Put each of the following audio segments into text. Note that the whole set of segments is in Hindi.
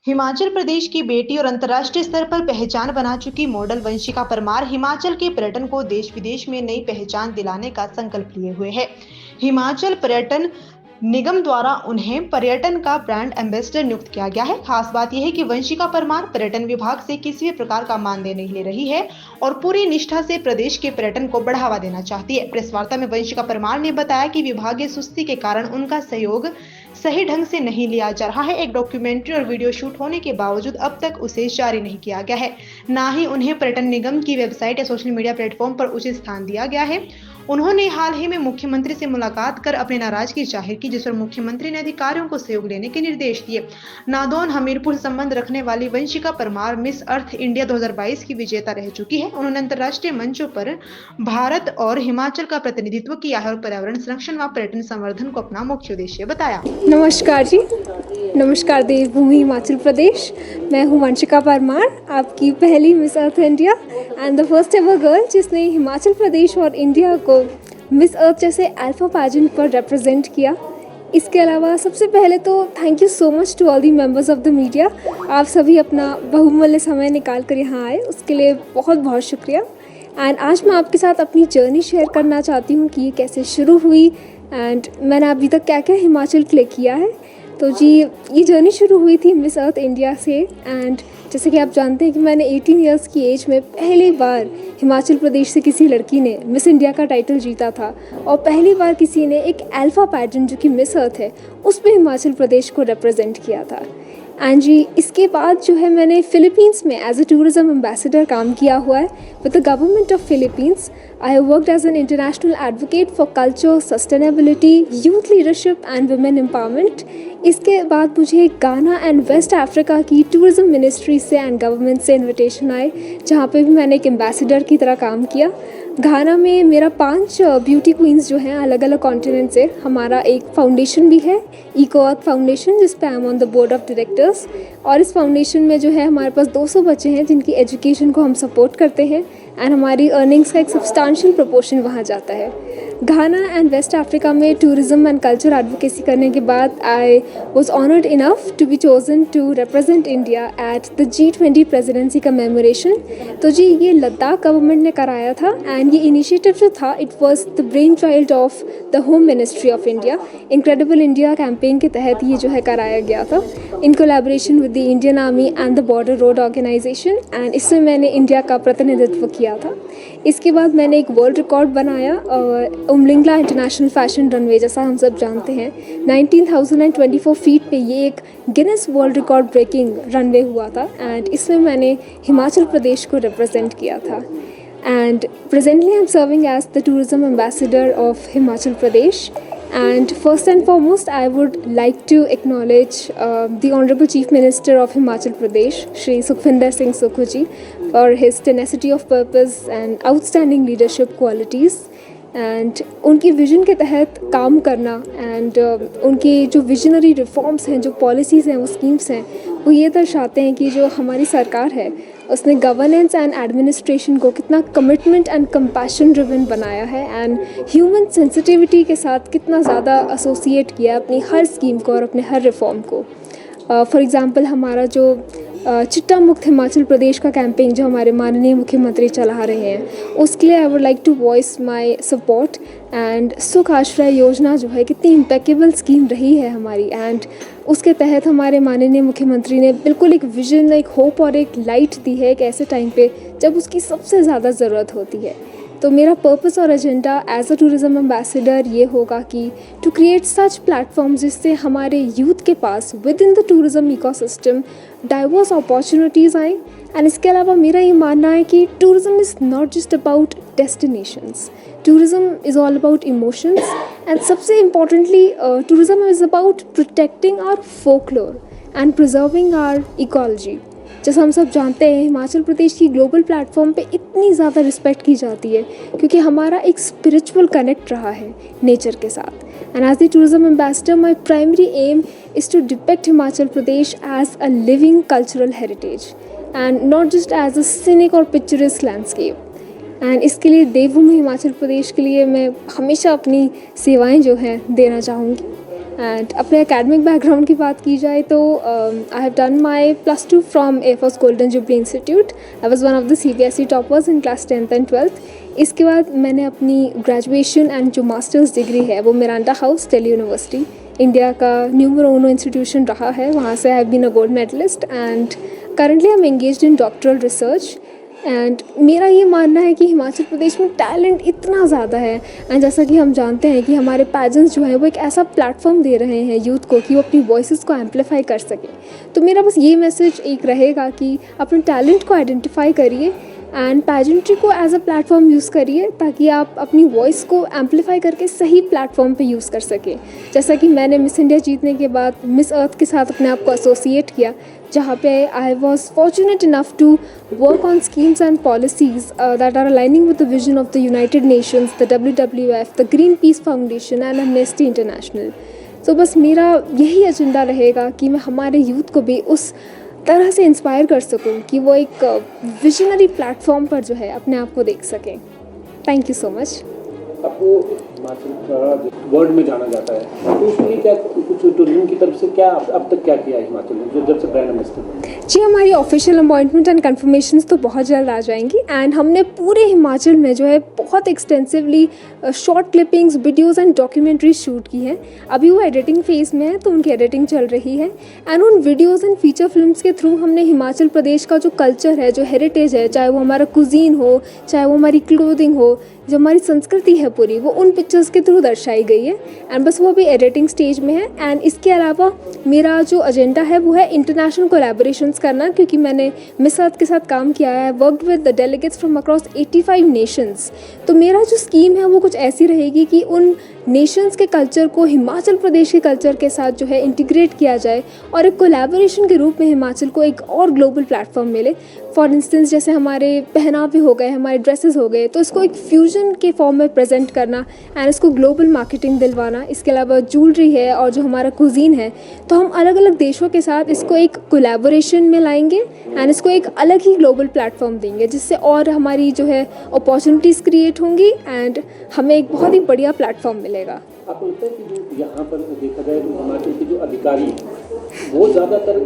हिमाचल प्रदेश की बेटी और अंतर्राष्ट्रीय स्तर पर पहचान बना चुकी मॉडल वंशिका परमार हिमाचल के पर्यटन को देश विदेश में नई पहचान दिलाने का संकल्प लिए हुए है। हिमाचल पर्यटन निगम द्वारा उन्हें पर्यटन का ब्रांड एम्बेसडर नियुक्त किया गया है। खास बात यह है कि वंशिका परमार पर्यटन विभाग से किसी भी प्रकार का मानदेय नहीं ले रही है और पूरी निष्ठा से प्रदेश के पर्यटन को बढ़ावा देना चाहती है। प्रेस वार्ता में वंशिका परमार ने बताया कि विभागीय सुस्ती के कारण उनका सहयोग सही ढंग से नहीं लिया जा रहा है। एक डॉक्यूमेंट्री और वीडियो शूट होने के बावजूद अब तक उसे जारी नहीं किया गया है, ना ही उन्हें पर्यटन निगम की वेबसाइट या सोशल मीडिया प्लेटफॉर्म पर उचित स्थान दिया गया है। उन्होंने हाल ही में मुख्यमंत्री से मुलाकात कर अपनी नाराजगी जाहिर की, जिस पर मुख्यमंत्री ने अधिकारियों को सहयोग लेने के निर्देश दिए। नादौन हमीरपुर संबंध रखने वाली Vanshika Parmar Miss Earth India 2022 की विजेता रह चुकी है। उन्होंने अंतर्राष्ट्रीय मंचों पर भारत और हिमाचल का प्रतिनिधित्व किया है और पर्यावरण संरक्षण व पर्यटन संवर्धन को अपना मुख्य उद्देश्य बताया। नमस्कार जी। नमस्कार देवभूमि हिमाचल प्रदेश। मैं हूँ वंशिका परमार, आपकी पहली Miss Earth India and the first ever girl जिसने हिमाचल प्रदेश और इंडिया को मिस अर्थ जैसे अल्फा पैजेंट पर रिप्रेजेंट किया। इसके अलावा सबसे पहले तो thank you so much to all the members of the media. आप सभी अपना बहुमूल्य समय निकाल कर यहाँ आए, उसके लिए बहुत बहुत शुक्रिया। एंड आज मैं आपके साथ अपनी जर्नी शेयर करना चाहती हूँ कि ये कैसे शुरू हुई एंड मैंने अभी तक क्या क्या हिमाचल के लिए किया है। तो जी, ये जर्नी शुरू हुई थी मिस अर्थ इंडिया से एंड जैसे कि आप जानते हैं कि मैंने 18 इयर्स की एज में पहली बार हिमाचल प्रदेश से किसी लड़की ने मिस इंडिया का टाइटल जीता था और पहली बार किसी ने एक अल्फा पैजेंट जो कि मिस अर्थ है उस पर हिमाचल प्रदेश को रिप्रेजेंट किया था। एंड जी, इसके बाद जो है मैंने फ़िलीपींस में एज अ टूरिज़म एम्बेसडर काम किया हुआ है with the government of Philippines. I have worked as an international advocate for culture, sustainability, youth leadership and women empowerment. इसके बाद मुझे गाना एंड वेस्ट अफ्रीका की टूरिज़म मिनिस्ट्री से एंड गवर्नमेंट से इन्विटेशन आए, जहाँ पे भी मैंने एक एम्बेसडर की तरह काम किया। घाना में मेरा 5 ब्यूटी क्वींस जो हैं अलग अलग कॉन्टिनेंट से, हमारा एक फाउंडेशन भी है, इको अर्थ फाउंडेशन, जिस पे I am on the board of directors. और इस फाउंडेशन में जो है हमारे पास 200 बच्चे हैं जिनकी एजुकेशन को हम सपोर्ट करते हैं एंड हमारी अर्निंग्स का एक सब्सटेंशियल प्रोपोर्शन वहाँ जाता है। घाना एंड वेस्ट अफ्रीका में टूरिज़म एंड कल्चर एडवोकेसी करने के बाद I was honoured enough to be chosen to represent India at the G20 presidency commemoration. तो जी, ये लद्दाख गवर्नमेंट ने कराया था एंड ये इनिशिएटिव जो था it was the brain child of the home ministry of India. Incredible India campaign के तहत ये जो है कराया गया था in collaboration with the Indian army and the border road organisation and इसमें मैंने इंडिया का प्रतिनिधित्व किया था। इसके बाद मैंने एक वर्ल्ड रिकॉर्ड बनाया उमलिंगला इंटरनेशनल फैशन रनवे, जैसा हम सब जानते हैं 19,024 फीट पे ये एक Guinness world record breaking runway हुआ था एंड इसमें मैंने हिमाचल प्रदेश को रिप्रेजेंट किया था। And presently I'm serving as the tourism ambassador of Himachal Pradesh. And first and foremost, I would like to acknowledge the Honorable Chief Minister of Himachal Pradesh, Shri Sukhvinder Singh Sukhu ji, for his tenacity of purpose and outstanding leadership qualities. And उनकी विज़न के तहत काम करना एंड उनकी जो विजनरी रिफॉर्म्स हैं, जो पॉलिसीज़ हैं, वो स्कीम्स हैं, वो ये दर्शाते हैं कि जो हमारी सरकार है उसने गवर्नेंस एंड एडमिनिस्ट्रेशन को कितना कमिटमेंट एंड कंपैशन ड्रिवन बनाया है एंड ह्यूमन सेंसिटिविटी के साथ कितना ज़्यादा एसोसिएट किया अपनी हर स्कीम को और अपने हर रिफॉर्म को। फॉर एग्ज़ाम्पल हमारा जो चिट्टा मुक्त हिमाचल प्रदेश का कैंपेन जो हमारे माननीय मुख्यमंत्री चला रहे हैं, उसके लिए I would like to voice my support. And Sukh Ashray योजना जो है कितनी इम्पेकेबल स्कीम रही है हमारी एंड उसके तहत हमारे माननीय मुख्यमंत्री ने बिल्कुल एक विजन, एक होप और एक लाइट दी है एक ऐसे टाइम पे जब उसकी सबसे ज़्यादा ज़रूरत होती है। तो मेरा पर्पस और agenda as a tourism ambassador ये होगा कि टू क्रिएट सच प्लेटफॉर्म जिससे हमारे यूथ के पास within the tourism ecosystem diverse opportunities आएँ। एंड इसके अलावा मेरा ये मानना है कि tourism is not just about destinations, tourism is all about emotions and सबसे importantly tourism is about protecting our folklore and preserving our ecology. जैसा हम सब जानते हैं हिमाचल प्रदेश की ग्लोबल प्लेटफॉर्म पे इतनी ज़्यादा रिस्पेक्ट की जाती है क्योंकि हमारा एक स्पिरिचुअल कनेक्ट रहा है नेचर के साथ। And as the tourism ambassador my primary aim is to depict Himachal Pradesh as a living cultural heritage and not just as a scenic और पिक्चरस लैंडस्केप। एंड इसके लिए देवभूमि हिमाचल प्रदेश के लिए मैं हमेशा अपनी सेवाएं जो हैं देना चाहूँगी। एंड अपने एकेडमिक बैकग्राउंड की बात की जाए तो I have done my +2 from air force golden jubilee institute. I was one of the CBSE toppers in class 10th and 12th। इसके बाद मैंने अपनी ग्रेजुएशन एंड जो मास्टर्स डिग्री है वो Miranda House Delhi university, India का न्यूमरो उनो इंस्टीट्यूशन रहा है, वहाँ से I have been a gold medalist and currently I am engaged in doctoral research. And मेरा ये मानना है कि हिमाचल प्रदेश में टैलेंट इतना ज़्यादा है एंड जैसा कि हम जानते हैं कि हमारे पेजेंट्स जो हैं वो एक ऐसा प्लेटफॉर्म दे रहे हैं यूथ को कि वो अपनी वॉइसेस को एम्पलीफाई कर सके। तो मेरा बस ये मैसेज एक रहेगा कि अपने टैलेंट को आइडेंटिफाई करिए एंड पैजेंट्री को एज अ प्लेटफॉर्म यूज़ करिए ताकि आप अपनी वॉइस को एम्पलीफाई करके सही प्लेटफॉर्म पे यूज़ कर सकें। जैसा कि मैंने मिस इंडिया जीतने के बाद मिस अर्थ के साथ अपने आप को एसोसिएट किया, जहाँ पे I was fortunate enough to work on schemes and policies that are aligning with the vision of the United Nations, the WWF, the Green Peace Foundation and Amnesty International. तो बस मेरा यही एजेंडा रहेगा कि मैं हमारे यूथ को भी उस तरह से इंस्पायर कर सकूं कि वो एक विजनरी प्लेटफॉर्म पर जो है अपने आप को देख सकें। Thank you so much. आपको हिमाचल वर्ल्ड में जाना जाता है, तो उसके लिए क्या कुछ टूरिज्म की तरफ से क्या अब तक क्या किया है हिमाचल में जब से ब्रांड एम्बेसडर बने? जी, हमारी ऑफिशियल अपॉइंटमेंट एंड कन्फर्मेशंस तो बहुत जल्द आ जाएंगी एंड हमने पूरे हिमाचल में जो है बहुत extensively short clippings, videos and documentary shoot की है। अभी वो एडिटिंग फेज़ में है तो उनकी एडिटिंग चल रही है एंड उन वीडियोज़ एंड फीचर फिल्म्स के थ्रू हमने हिमाचल प्रदेश का जो कल्चर है, जो हेरिटेज है, चाहे वो हमारा कुजीन हो, चाहे वो हमारी क्लोथिंग हो, जो हमारी संस्कृति है पूरी, वो उन पिक्चर्स के थ्रू दर्शाई गई है एंड बस वो अभी एडिटिंग स्टेज में है। एंड इसके अलावा मेरा जो एजेंडा है वो है इंटरनेशनल कोलैबोरेशंस करना, क्योंकि मैंने मिस अर्थ के साथ काम किया है, worked with the delegates from across 85 Nations. तो मेरा जो स्कीम है वो कुछ ऐसी रहेगी कि उन नेशंस के कल्चर को हिमाचल प्रदेश के कल्चर के साथ जो है इंटीग्रेट किया जाए और एक कोलैबोरेशन के रूप में हिमाचल को एक और ग्लोबल प्लेटफॉर्म मिले। फॉर इंस्टेंस जैसे हमारे पहनावे हो गए, हमारे ड्रेसेस हो गए, तो इसको एक फ्यूजन के फॉर्म में प्रेजेंट करना एंड इसको ग्लोबल मार्केटिंग दिलवाना। इसके अलावा ज्वेलरी है और जो हमारा कुजीन है, तो हम अलग अलग देशों के साथ इसको एक कोलैबोरेशन में लाएंगे एंड इसको एक अलग ही ग्लोबल प्लेटफॉर्म देंगे, जिससे और हमारी जो है अपॉर्चुनिटीज़ क्रिएट होंगी एंड हमें एक बहुत ही बढ़िया प्लेटफॉर्म मिलेगा। आपको लगता है कि जो यहाँ पर देखा जाए तो हिमाचल के जो अधिकारी हैं वो ज़्यादातर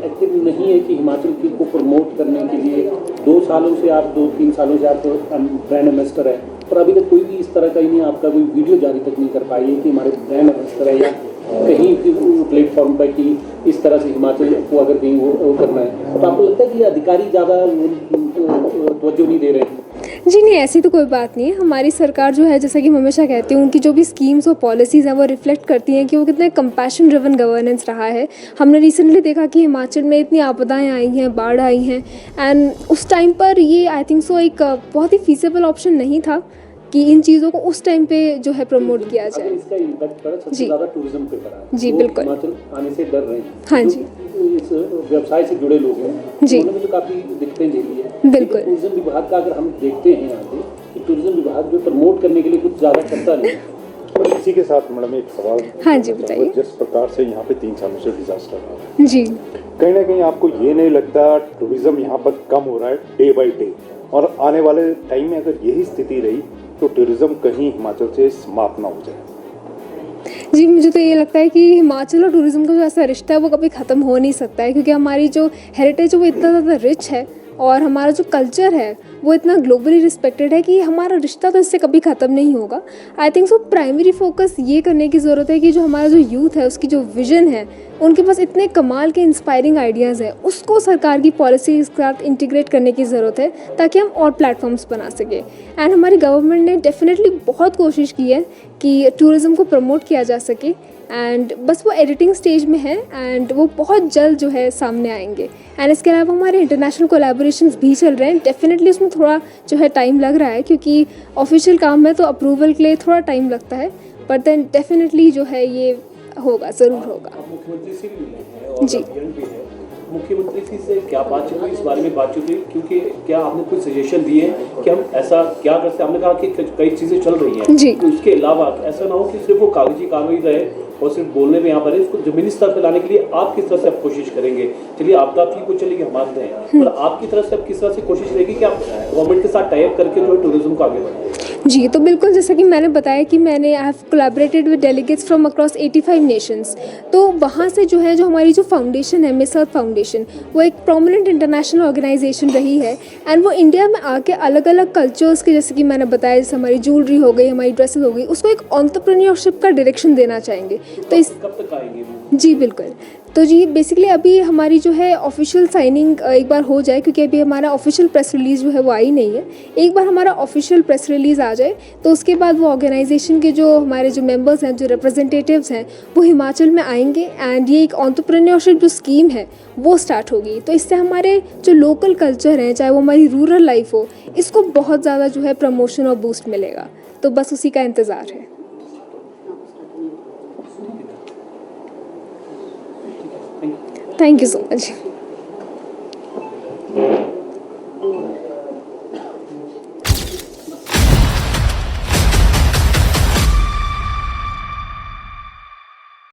एक्टिव नहीं है कि हिमाचल को प्रमोट करने के लिए 2 सालों से आप 2-3 सालों से आप ब्रांड एम्बेसडर है, पर अभी तक कोई भी इस तरह का ही नहीं, आपका कोई वीडियो जारी तक नहीं कर पाई है कि हमारे ब्रांड एम्बेसडर है या कहीं प्लेटफॉर्म पर कि इस तरह से हिमाचल को अगर कहीं वो करना है, तो आपको लगता है कि अधिकारी ज़्यादा तवज्जो नहीं दे रहे हैं? जी नहीं, ऐसी तो कोई बात नहीं है। हमारी सरकार जो है, जैसा कि मैं हमेशा कहती हूँ, उनकी जो भी स्कीम्स और पॉलिसीज़ हैं वो रिफ्लेक्ट करती हैं कि वो कितना कंपैशन ड्रिवन गवर्नेंस रहा है। हमने रिसेंटली देखा कि हिमाचल में इतनी आपदाएं आई हैं, बाढ़ आई हैं एंड उस टाइम पर ये आई थिंक सो एक बहुत ही फीसिबल ऑप्शन नहीं था कि इन चीज़ों को उस टाइम पे जो है प्रमोट किया जाए। इसका इम्पैक्ट पड़ा सबसे ज़्यादा टूरिज्म पे पड़ा है। जी बिल्कुल, हिमाचल आने से डर रहे हैं। हाँ जी, इस व्यवसाय से जुड़े लोग हैं जी, उन्होंने तो काफ़ी दिक्कतें झेली है। बिल्कुल। टूरिज्म विभाग का अगर हम देखते हैं यहाँ पे कि टूरिज्म विभाग जो प्रमोट करने के लिए कुछ ज़्यादा करता नहीं है। और इसी के साथ मैडम एक सवाल, हाँ जी बताइए। जिस प्रकार से यहाँ पे 3 सालों से डिजास्टर आ रहा है, जी, कहीं ना कहीं आपको ये नहीं लगता टूरिज्म यहाँ पर कम हो रहा है डे बाई डे, और आने वाले टाइम में अगर यही स्थिति रही तो टूरिज्म कहीं हिमाचल से समाप्त ना हो जाए? जी, मुझे तो ये लगता है कि हिमाचल और टूरिज़्म का जो ऐसा रिश्ता है वो कभी ख़त्म हो नहीं सकता है, क्योंकि हमारी जो हेरिटेज है वो इतना ज़्यादा रिच है और हमारा जो कल्चर है वो इतना ग्लोबली रिस्पेक्टेड है कि हमारा रिश्ता तो इससे कभी ख़त्म नहीं होगा। I think so primary focus ये करने की ज़रूरत है कि जो हमारा जो यूथ है उसकी जो विज़न है, उनके पास इतने कमाल के इंस्पायरिंग आइडियाज़ हैं, उसको सरकार की पॉलिसी के साथ इंटीग्रेट करने की ज़रूरत है ताकि हम और प्लेटफॉर्म्स बना सकें। एंड हमारी गवर्नमेंट ने डेफिनेटली बहुत कोशिश की है कि टूरिज़्म को प्रमोट किया जा सके एंड बस वो एडिटिंग स्टेज में है एंड वो बहुत जल्द जो है सामने आएंगे। एंड इसके अलावा हमारे इंटरनेशनल कोलैबोरेशंस भी चल रहे हैं। डेफिनेटली उसमें थोड़ा जो है टाइम लग रहा है, क्योंकि ऑफिशियल काम है तो अप्रूवल के लिए थोड़ा टाइम लगता है, बट देन डेफिनेटली जो है ये होगा, ज़रूर होगा। मुख्यमंत्री से भी मिले हैं और जी, भी है, मुख्यमंत्री से क्या बातचीत हुई, इस बारे में बातचीत हुई? क्योंकि क्या आपने कुछ सजेशन दिए हैं कि हम ऐसा क्या करते हैं? हमने कहा कि कई चीज़ें चल रही हैं जी, तो उसके अलावा ऐसा ना हो कि सिर्फ वो कागजी कार्रवाई रहे और सिर्फ बोलने में यहाँ पर है, इसको जमीनी स्तर पर लाने के लिए आप किस तरह से आप कोशिश करेंगे? चलिए आपदा थी वो चलेगी, हम मानते हैं, पर आपकी तरफ से आप किस तरह से कोशिश रहेगी कि आप गवर्नमेंट के साथ टाई अप करके जो है टूरिज्म को आगे बढ़ाएं? जी, तो बिल्कुल जैसा कि मैंने बताया कि मैंने I have collaborated with delegates from across 85 Nations. तो वहाँ से जो है, जो हमारी जो फाउंडेशन है, मिस अर्थ फाउंडेशन, वो एक प्रोमिनेंट इंटरनेशनल ऑर्गेनाइजेशन रही है एंड वो इंडिया में आके अलग अलग कल्चर्स के, जैसे कि मैंने बताया, जैसे हमारी ज्वेलरी हो गई, हमारी ड्रेसेस हो गई, उसको एक एंटरप्रेन्योरशिप का डायरेक्शन देना चाहेंगे। तो इस कब तक आएंगे वो? जी बिल्कुल। तो जी बेसिकली अभी हमारी जो है ऑफिशियल साइनिंग एक बार हो जाए, क्योंकि अभी हमारा ऑफिशियल प्रेस रिलीज़ जो है वो आई नहीं है। एक बार हमारा ऑफिशियल प्रेस रिलीज़ आ जाए तो उसके बाद वो ऑर्गेनाइजेशन के जो हमारे जो मेंबर्स हैं, जो रिप्रेजेंटेटिव्स हैं, वो हिमाचल में आएंगे एंड ये एक एंटरप्रेन्योरशिप जो स्कीम है वो स्टार्ट होगी। तो इससे हमारे जो लोकल कल्चर हैं, चाहे वो हमारी रूरल लाइफ हो, इसको बहुत ज़्यादा जो है प्रमोशन और बूस्ट मिलेगा। तो बस उसी का इंतज़ार है। Thank you so much.